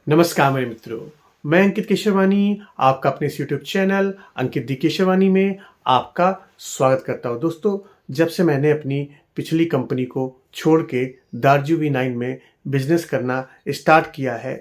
नमस्कार मेरे मित्रों, मैं अंकित केशरवानी आपका अपने इस यूट्यूब चैनल अंकित दी केशरवानी में आपका स्वागत करता हूं। दोस्तों, जब से मैंने अपनी पिछली कंपनी को छोड़ के दार्जू V9 में बिजनेस करना स्टार्ट किया है,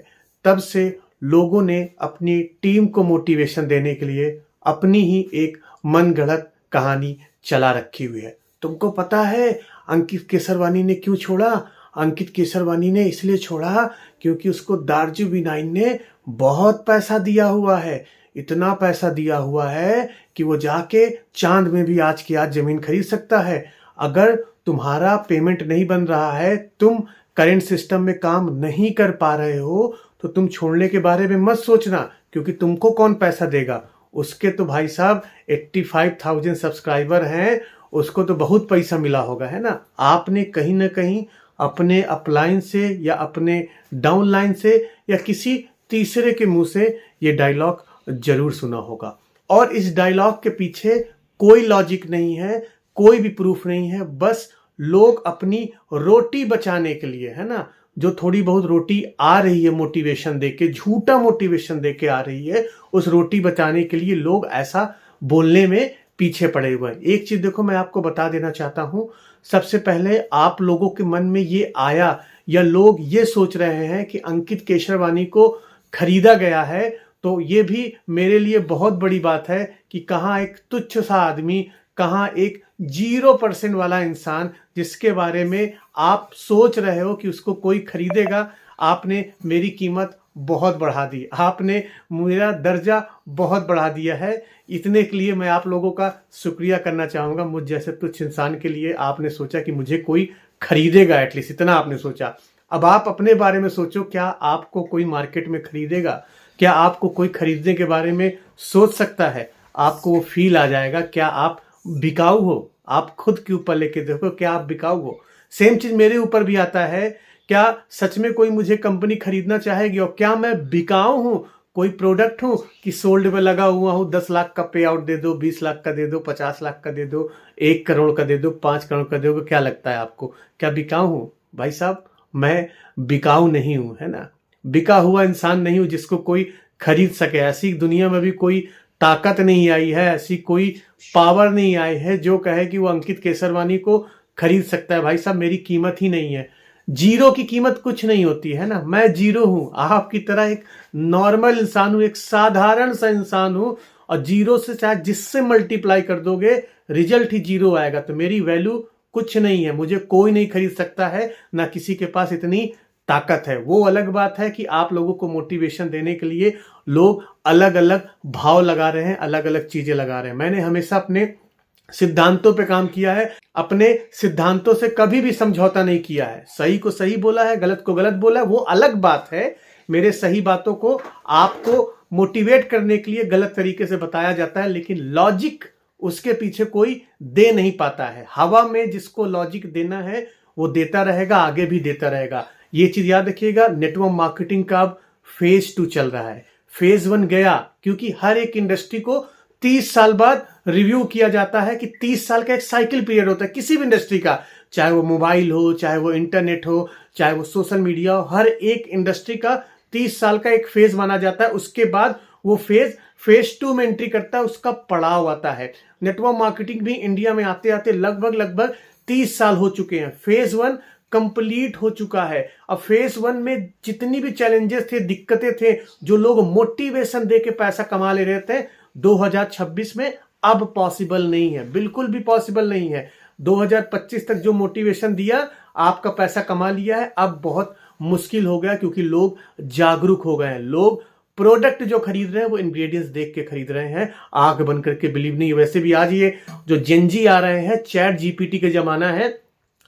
तब से लोगों ने अपनी टीम को मोटिवेशन देने के लिए अपनी ही एक मनगढ़ंत कहानी चला रखी हुई है। तुमको पता है अंकित केसरवानी ने क्यों छोड़ा? अंकित केसरवानी ने इसलिए छोड़ा क्योंकि उसको दार्जू V9 ने बहुत पैसा दिया हुआ है। इतना पैसा दिया हुआ है कि वो जाके चांद में भी आज की आज जमीन खरीद सकता है। अगर तुम्हारा पेमेंट नहीं बन रहा है, तुम करंट सिस्टम में काम नहीं कर पा रहे हो, तो तुम छोड़ने के बारे में मत सोचना, क्योंकि तुमको कौन पैसा देगा। उसके तो भाई साहब 85,000 सब्सक्राइबर हैं, उसको तो बहुत पैसा मिला होगा, है ना। आपने कहीं ना कहीं अपने अपलाइन से या अपने डाउनलाइन से या किसी तीसरे के मुंह से ये डायलॉग जरूर सुना होगा। और इस डायलॉग के पीछे कोई लॉजिक नहीं है, कोई भी प्रूफ नहीं है। बस लोग अपनी रोटी बचाने के लिए, है ना, जो थोड़ी बहुत रोटी आ रही है मोटिवेशन देके, झूठा मोटिवेशन देके आ रही है, उस रोटी बचाने के लिए लोग ऐसा बोलने में पीछे पड़े हुए हैं। एक चीज देखो, मैं आपको बता देना चाहता हूं। सबसे पहले आप लोगों के मन में ये आया या लोग ये सोच रहे हैं कि अंकित केशरवानी को खरीदा गया है, तो ये भी मेरे लिए बहुत बड़ी बात है कि कहाँ एक तुच्छ सा आदमी, कहाँ एक 0% वाला इंसान जिसके बारे में आप सोच रहे हो कि उसको कोई खरीदेगा, आपने मेरी कीमत बहुत बढ़ा दी, आपने मेरा दर्जा बहुत बढ़ा दिया है। इतने के लिए मैं आप लोगों का शुक्रिया करना चाहूँगा। मुझ जैसे तुच्छ इंसान के लिए आपने सोचा कि मुझे कोई खरीदेगा, एटलीस्ट इतना आपने सोचा। अब आप अपने बारे में सोचो, क्या आपको कोई मार्केट में खरीदेगा? क्या आपको कोई खरीदने के बारे में सोच सकता है? आपको वो फील आ जाएगा, क्या आप बिकाऊ हो? आप खुद के ऊपर लेके देखो, क्या आप बिकाऊ हो? सेम चीज मेरे ऊपर भी आता है। क्या सच में कोई मुझे कंपनी खरीदना चाहेगी? और क्या मैं बिकाऊ हूं, कोई प्रोडक्ट हूं कि सोल्ड में लगा हुआ हूं? 10 लाख का पे आउट दे दो, 20 लाख का दे दो, 50 लाख का दे दो, 1 करोड़ का दे दो, 5 करोड़ का दे दो। क्या लगता है आपको, क्या बिकाऊ हूं? भाई साहब, मैं बिकाऊ नहीं हूं, है ना। बिका हुआ इंसान नहीं हूं जिसको कोई खरीद सके। ऐसी दुनिया में भी कोई ताकत नहीं आई है, ऐसी कोई पावर नहीं आई है जो कहे कि वो अंकित केसरवानी को खरीद सकता है। भाई साहब, मेरी कीमत ही नहीं है। जीरो की कीमत कुछ नहीं होती है ना। मैं जीरो हूं, आपकी तरह एक नॉर्मल इंसान हूं, एक साधारण सा इंसान हूं। और जीरो से चाहे जिससे मल्टीप्लाई कर दोगे, रिजल्ट ही जीरो आएगा। तो मेरी वैल्यू कुछ नहीं है, मुझे कोई नहीं खरीद सकता है, ना किसी के पास इतनी ताकत है। वो अलग बात है कि आप लोगों को मोटिवेशन देने के लिए लोग अलग अलग भाव लगा रहे हैं, अलग अलग चीजें लगा रहे हैं। मैंने हमेशा अपने सिद्धांतों पे काम किया है, अपने सिद्धांतों से कभी भी समझौता नहीं किया है। सही को सही बोला है, गलत को गलत बोला है, वो अलग बात है। मेरे सही बातों को आपको मोटिवेट करने के लिए गलत तरीके से बताया जाता है, लेकिन लॉजिक उसके पीछे कोई दे नहीं पाता है। हवा में जिसको लॉजिक देना है वो देता रहेगा, आगे भी देता रहेगा। ये चीज याद रखिएगा। नेटवर्क मार्केटिंग का अब फेज 2 चल रहा है। फेज 1 गया, क्योंकि हर एक इंडस्ट्री को 30 साल बाद रिव्यू किया जाता है कि 30 साल का एक साइकिल पीरियड होता है किसी भी इंडस्ट्री का, चाहे वो मोबाइल हो, चाहे वो इंटरनेट हो, चाहे वो सोशल मीडिया हो। हर एक इंडस्ट्री का 30 साल का एक फेज माना जाता है। उसके बाद वो फेज 2 में एंट्री करता है, उसका पड़ाव आता है। नेटवर्क मार्केटिंग भी इंडिया में आते आते लगभग 30 साल हो चुके हैं। फेज 1 कंप्लीट हो चुका है। अब फेज 1 में जितनी भी चैलेंजेस थे, दिक्कतें थे, जो लोग मोटिवेशन दे के पैसा कमा ले रहे थे, 2026 में अब पॉसिबल नहीं है, बिल्कुल भी पॉसिबल नहीं है। 2025 तक जो मोटिवेशन दिया, आपका पैसा कमा लिया है, अब बहुत मुश्किल हो गया, क्योंकि लोग जागरूक हो गए हैं। लोग प्रोडक्ट जो खरीद रहे हैं वो इंग्रेडिएंट्स देख के खरीद रहे हैं, आंख बंद करके बिलीव नहीं। वैसे भी आज ये जो जेनजी आ रहे हैं, चैट जीपीटी का जमाना है,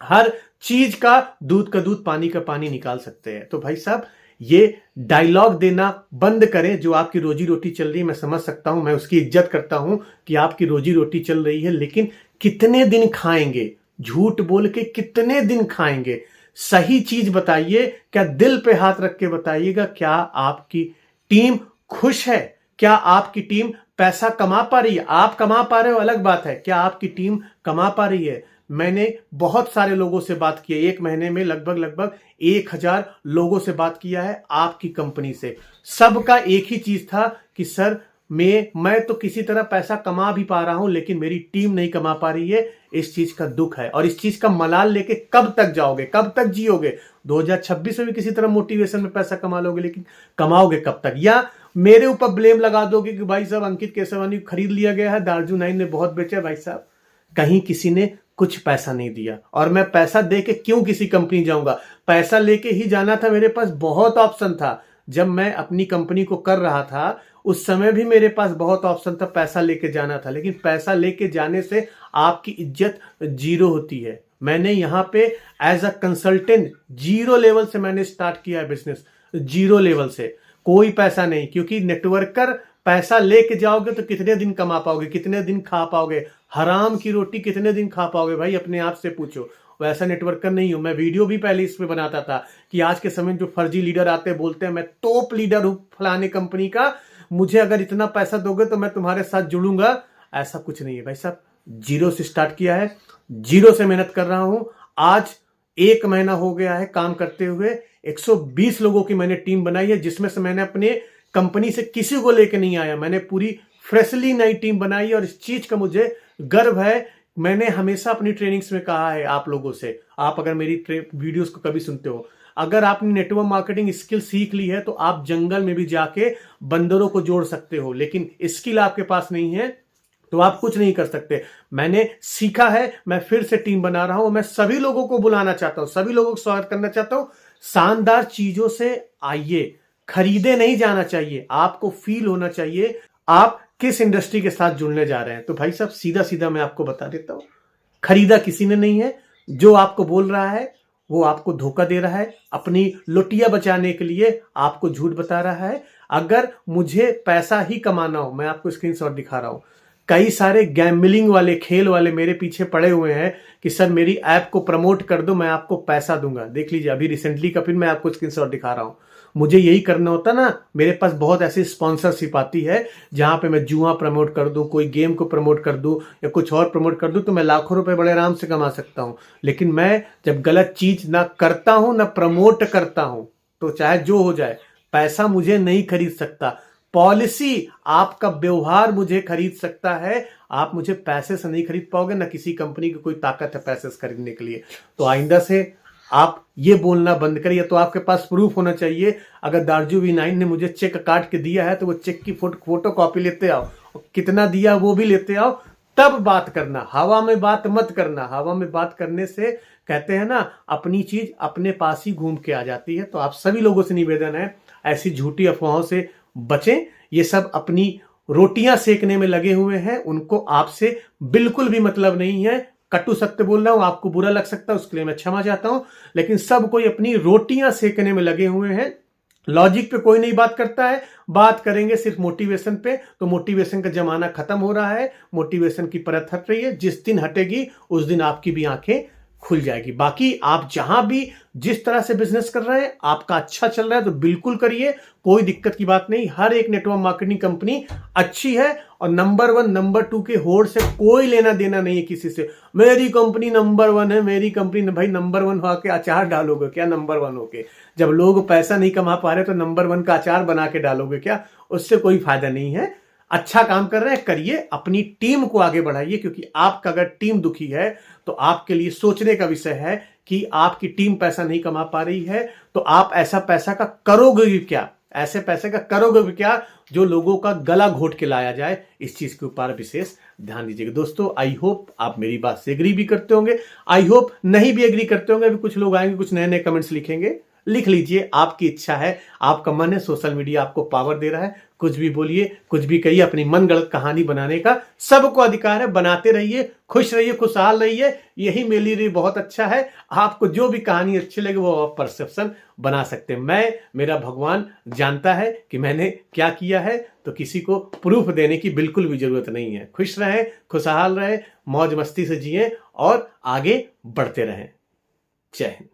हर चीज का दूध पानी का पानी निकाल सकते हैं। तो भाई साहब, ये डायलॉग देना बंद करें। जो आपकी रोजी रोटी चल रही है, मैं समझ सकता हूं, मैं उसकी इज्जत करता हूं कि आपकी रोजी रोटी चल रही है, लेकिन कितने दिन खाएंगे? झूठ बोल के कितने दिन खाएंगे? सही चीज बताइए। क्या दिल पे हाथ रख के बताइएगा, क्या आपकी टीम खुश है? क्या आपकी टीम पैसा कमा पा रही है? आप कमा पा रहे हो, अलग बात है। क्या आपकी टीम कमा पा रही है? मैंने बहुत सारे लोगों से बात की है। 1 महीने में लगभग 1000 लोगों से बात किया है आपकी कंपनी से। सबका एक ही चीज था कि सर मैं तो किसी तरह पैसा कमा भी पा रहा हूं, लेकिन मेरी टीम नहीं कमा पा रही है। इस चीज का दुख है और इस चीज का मलाल लेके कब तक जाओगे, कब तक जियोगे? 2026 में भी किसी तरह मोटिवेशन में पैसा कमा लोगे, लेकिन कमाओगे कब तक? या मेरे ऊपर ब्लेम लगा दोगे कि भाई साहब अंकित केशवानी खरीद लिया गया है, दार्जू 9 ने बहुत बेचा। भाई साहब कहीं किसी ने कुछ पैसा नहीं दिया, और मैं पैसा दे के क्यों किसी कंपनी जाऊंगा? पैसा लेके ही जाना था। मेरे पास बहुत ऑप्शन था। जब मैं अपनी कंपनी को कर रहा था उस समय भी मेरे पास बहुत ऑप्शन था, पैसा लेके जाना था। लेकिन पैसा लेके जाने से आपकी इज्जत जीरो होती है। मैंने यहाँ पे as a consultant zero level से मैंने स्टार्ट किया है बिजनेस, जीरो लेवल से, कोई पैसा नहीं। क्योंकि नेटवर्कर पैसा लेके जाओगे तो कितने दिन कमा पाओगे, कितने दिन खा पाओगे? हराम की रोटी कितने दिन खा पाओगे भाई? अपने आप से पूछो। वैसा नेटवर्कर नहीं हूं मैं। वीडियो भी पहले इस पे बनाता था कि आज के समय में जो फर्जी लीडर आते हैं, बोलते हैं मैं टॉप लीडर हूं फलाने कंपनी का, मुझे अगर इतना पैसा दोगे तो मैं तुम्हारे साथ जुड़ूंगा। ऐसा कुछ नहीं है भाई साहब। जीरो से स्टार्ट किया है, जीरो से मेहनत कर रहा हूं। आज 1 महीना हो गया है काम करते हुए। 120 लोगों की मैंने टीम बनाई है, जिसमें से मैंने अपने कंपनी से किसी को लेकर नहीं आया। मैंने पूरी फ्रेशली नई टीम बनाई है और इस चीज का मुझे गर्व है। मैंने हमेशा अपनी ट्रेनिंग्स में कहा है आप लोगों से, आप अगर मेरी वीडियोस को कभी सुनते हो, अगर आपने नेटवर्क मार्केटिंग स्किल सीख ली है तो आप जंगल में भी जाके बंदरों को जोड़ सकते हो। लेकिन स्किल आपके पास नहीं है तो आप कुछ नहीं कर सकते। मैंने सीखा है, मैं फिर से टीम बना रहा हूं। मैं सभी लोगों को बुलाना चाहता हूं, सभी लोगों को स्वागत करना चाहता हूं। शानदार चीजों से आइए, खरीदे नहीं जाना चाहिए। आपको फील होना चाहिए आप किस इंडस्ट्री के साथ जुड़ने जा रहे हैं। तो भाई साहब सीधा सीधा मैं आपको बता देता हूं, खरीदा किसी ने नहीं है। जो आपको बोल रहा है वो आपको धोखा दे रहा है, अपनी लुटिया बचाने के लिए आपको झूठ बता रहा है। अगर मुझे पैसा ही कमाना हो, मैं आपको स्क्रीनशॉट दिखा रहा हूं, कई सारे गैम्बलिंग वाले, खेल वाले मेरे पीछे पड़े हुए हैं कि सर मेरी ऐप को प्रमोट कर दो, मैं आपको पैसा दूंगा। देख लीजिए अभी रिसेंटली का फिर मैं आपको स्क्रीनशॉट दिखा रहा हूं। मुझे यही करना होता ना, मेरे पास बहुत ऐसी स्पॉन्सरशिप आती है जहां पे मैं जुआ प्रमोट कर दूं, कोई गेम को प्रमोट कर दूं या कुछ और प्रमोट कर दूं, तो मैं लाखों रुपए बड़े आराम से कमा सकता हूं। लेकिन मैं जब गलत चीज ना करता हूं ना प्रमोट करता हूं, तो चाहे जो हो जाए, पैसा मुझे नहीं खरीद सकता। पॉलिसी, आपका व्यवहार मुझे खरीद सकता है। आप मुझे पैसे से नहीं खरीद पाओगे, ना किसी कंपनी की कोई ताकत है पैसे से खरीदने के लिए। तो आइंदा से आप ये बोलना बंद करिए। तो आपके पास प्रूफ होना चाहिए। अगर दार्जू V9 ने मुझे चेक काट के दिया है तो वो चेक की फोटो कॉपी लेते आओ, कितना दिया वो भी लेते आओ, तब बात करना। हवा में बात मत करना। हवा में बात करने से कहते हैं ना, अपनी चीज अपने पास ही घूम के आ जाती है। तो आप सभी लोगों से निवेदन है, ऐसी झूठी अफवाहों से बचें। ये सब अपनी रोटियां सेकने में लगे हुए हैं, उनको आपसे बिल्कुल भी मतलब नहीं है। कटु सत्य बोल रहा हूं, आपको बुरा लग सकता है, उसके लिए मैं क्षमा चाहता हूं। लेकिन सब कोई अपनी रोटियां सेकने में लगे हुए हैं। लॉजिक पे कोई नहीं बात करता है, बात करेंगे सिर्फ मोटिवेशन पे। तो मोटिवेशन का जमाना खत्म हो रहा है, मोटिवेशन की परत हट रही है। जिस दिन हटेगी उस दिन आपकी भी आंखें खुल जाएगी। बाकी आप जहां भी जिस तरह से बिजनेस कर रहे हैं, आपका अच्छा चल रहा है तो बिल्कुल करिए, कोई दिक्कत की बात नहीं। हर एक नेटवर्क मार्केटिंग कंपनी अच्छी है और नंबर 1 नंबर 2 के होड़ से कोई लेना देना नहीं है किसी से। मेरी कंपनी नंबर 1 है, मेरी कंपनी। भाई नंबर 1 होके अचार डालोगे क्या? नंबर 1 होके जब लोग पैसा नहीं कमा पा रहे तो नंबर 1 का अचार बना के डालोगे क्या? उससे कोई फायदा नहीं है। अच्छा काम कर रहे हैं, करिए, अपनी टीम को आगे बढ़ाइए। क्योंकि आपका अगर टीम दुखी है तो आपके लिए सोचने का विषय है कि आपकी टीम पैसा नहीं कमा पा रही है तो आप ऐसा पैसा का करोगे भी क्या? ऐसे पैसे का करोगे भी क्या जो लोगों का गला घोट के लाया जाए? इस चीज के ऊपर विशेष ध्यान दीजिएगा दोस्तों। आई होप आप मेरी बात से एग्री भी करते होंगे, आई होप नहीं भी एग्री करते होंगे। अभी कुछ लोग आएंगे, कुछ नए नए कमेंट्स लिखेंगे, लिख लीजिए, आपकी इच्छा है, आपका मन है। सोशल मीडिया आपको पावर दे रहा है, कुछ भी बोलिए, कुछ भी कहिए, अपनी मन गलत कहानी बनाने का सबको अधिकार है। बनाते रहिए, खुश रहिए, खुशहाल रहिए, यही मेरे लिए बहुत अच्छा है। आपको जो भी कहानी अच्छी लगे वो आप परसेप्शन बना सकते हैं। मेरा भगवान जानता है कि मैंने क्या किया है, तो किसी को प्रूफ देने की बिल्कुल भी जरूरत नहीं है। खुश रहें, खुशहाल रहें, मौज मस्ती से जिएं और आगे बढ़ते रहें। जय हिंद।